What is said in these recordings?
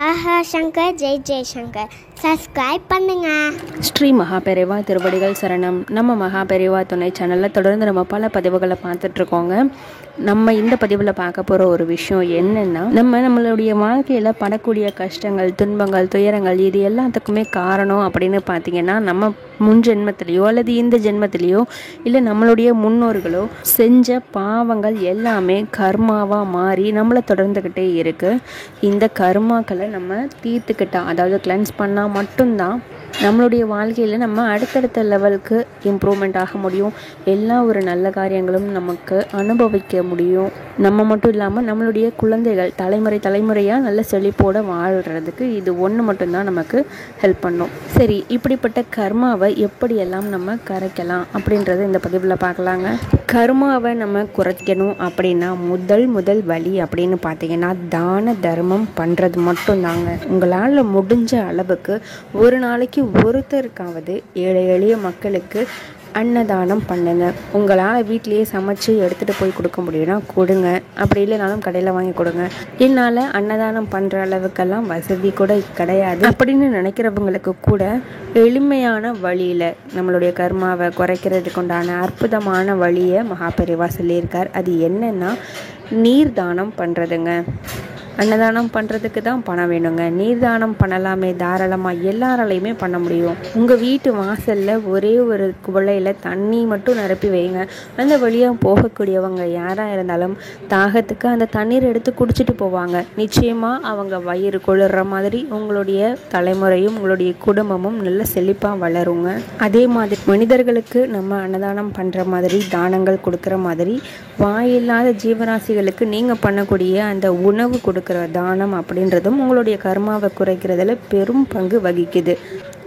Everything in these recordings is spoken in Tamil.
ஆஹா சங்கர் ஜெய் ஜெய்சங்கர் சப்ஸ்கிரைப் பண்ணுங்க. ஸ்ரீ மகாபெரிவா திருவடிகள் சரணம். நம்ம மகாபெரிவா துணை சேனலில் தொடர்ந்து நம்ம பல பதிவுகளை பார்த்துட்ருக்கோங்க. நம்ம இந்த பதிவில் பார்க்க போகிற ஒரு விஷயம் என்னென்னா, நம்மளுடைய வாழ்க்கையில் படக்கூடிய கஷ்டங்கள், துன்பங்கள், துயரங்கள் இது எல்லாத்துக்குமே காரணம் அப்படின்னு பார்த்தீங்கன்னா, நம்ம முன் ஜென்மத்திலேயோ அல்லது இந்த ஜென்மத்திலேயோ இல்லை நம்மளுடைய முன்னோர்களோ செஞ்ச பாவங்கள் எல்லாமே கர்மாவாக மாறி நம்மளை தொடர்ந்துக்கிட்டே இருக்குது. இந்த கர்மாக்களை நம்ம தீர்த்துக்கிட்டா, அதாவது கிளென்ஸ் பண்ணால் மட்டும்தான் நம்மளுடைய வாழ்க்கையில் நம்ம அடுத்தடுத்த லெவலுக்கு இம்ப்ரூவ்மெண்ட் ஆக முடியும். எல்லா ஒரு நல்ல காரியங்களும் நமக்கு அனுபவிக்க முடியும். நம்ம மட்டும் இல்லாமல் நம்மளுடைய குழந்தைகள் தலைமுறையாக நல்ல செழிப்போடு வாழ்கிறதுக்கு இது ஒன்று மட்டும்தான் நமக்கு ஹெல்ப் பண்ணும். சரி, இப்படிப்பட்ட கர்மாவை எப்படியெல்லாம் நம்ம கரைக்கலாம் அப்படின்றத இந்த பதிவில் பார்க்கலாங்க. கர்மாவை நம்ம குறைக்கணும் அப்படின்னா முதல் வழி அப்படின்னு பார்த்தீங்கன்னா தான தர்மம் பண்ணுறது மட்டும்தாங்க. உங்களால் முடிஞ்ச அளவுக்கு ஒரு நாளைக்கு ஒருத்தருக்காவது ஏழை எளிய மக்களுக்கு அன்னதானம் பண்ணுங்க. உங்களால் வீட்டிலேயே சமைச்சு எடுத்துகிட்டு போய் கொடுக்க முடியும்னா கொடுங்க, அப்படி இல்லைனாலும் கடையில் வாங்கி கொடுங்க. என்னால் அன்னதானம் பண்ணுற அளவுக்கெல்லாம் வசதி கூட கிடையாது அப்படின்னு நினைக்கிறவங்களுக்கு கூட எளிமையான வழியில் நம்மளுடைய கர்மாவை குறைக்கிறதுக்கு உண்டான அற்புதமான வழியை மகாபெரிவா சொல்லியிருக்கார். அது என்னென்னா, நீர் தானம் பண்ணுறதுங்க. அன்னதானம் பண்ணுறதுக்கு தான் பணம் வேணுங்க. நீர்தானம் பண்ணலாமே, தாராளமாக எல்லாராலையுமே பண்ண முடியும். உங்கள் வீட்டு வாசலில் ஒரே ஒரு குவளையில் தண்ணி மட்டும் நிரப்பி வைங்க. அந்த வழியாக போகக்கூடியவங்க யாராக இருந்தாலும் தாகத்துக்கு அந்த தண்ணீர் எடுத்து குடிச்சிட்டு போவாங்க. நிச்சயமாக அவங்க வயிறு கொள்ளுற மாதிரி உங்களுடைய தலைமுறையும் உங்களுடைய குடும்பமும் நல்ல செழிப்பாக வளருங்க. அதே மாதிரி மனிதர்களுக்கு நம்ம அன்னதானம் பண்ணுற மாதிரி, தானங்கள் கொடுக்குற மாதிரி, வாயில்லாத ஜீவராசிகளுக்கு நீங்கள் பண்ணக்கூடிய அந்த உணவு கொடுக்குற தானம் அப்படின்றதும் உங்களுடைய கர்மாவை குறைக்கிறதுல பெரும் பங்கு வகிக்குது.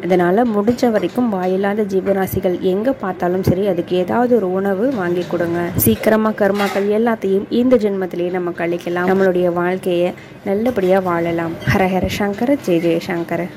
அதனால் முடிஞ்ச வரைக்கும் வாயில்லாத ஜீவராசிகள் எங்கே பார்த்தாலும் சரி, அதுக்கு ஏதாவது ஒரு உணவு வாங்கி கொடுங்க. சீக்கிரமாக கர்மாக்கள் எல்லாத்தையும் இந்த ஜென்மத்திலேயே நம்ம கழிக்கலாம். நம்மளுடைய வாழ்க்கையை நல்லபடியாக வாழலாம். ஹர ஹர சங்கர ஜெய ஜெய சங்கர.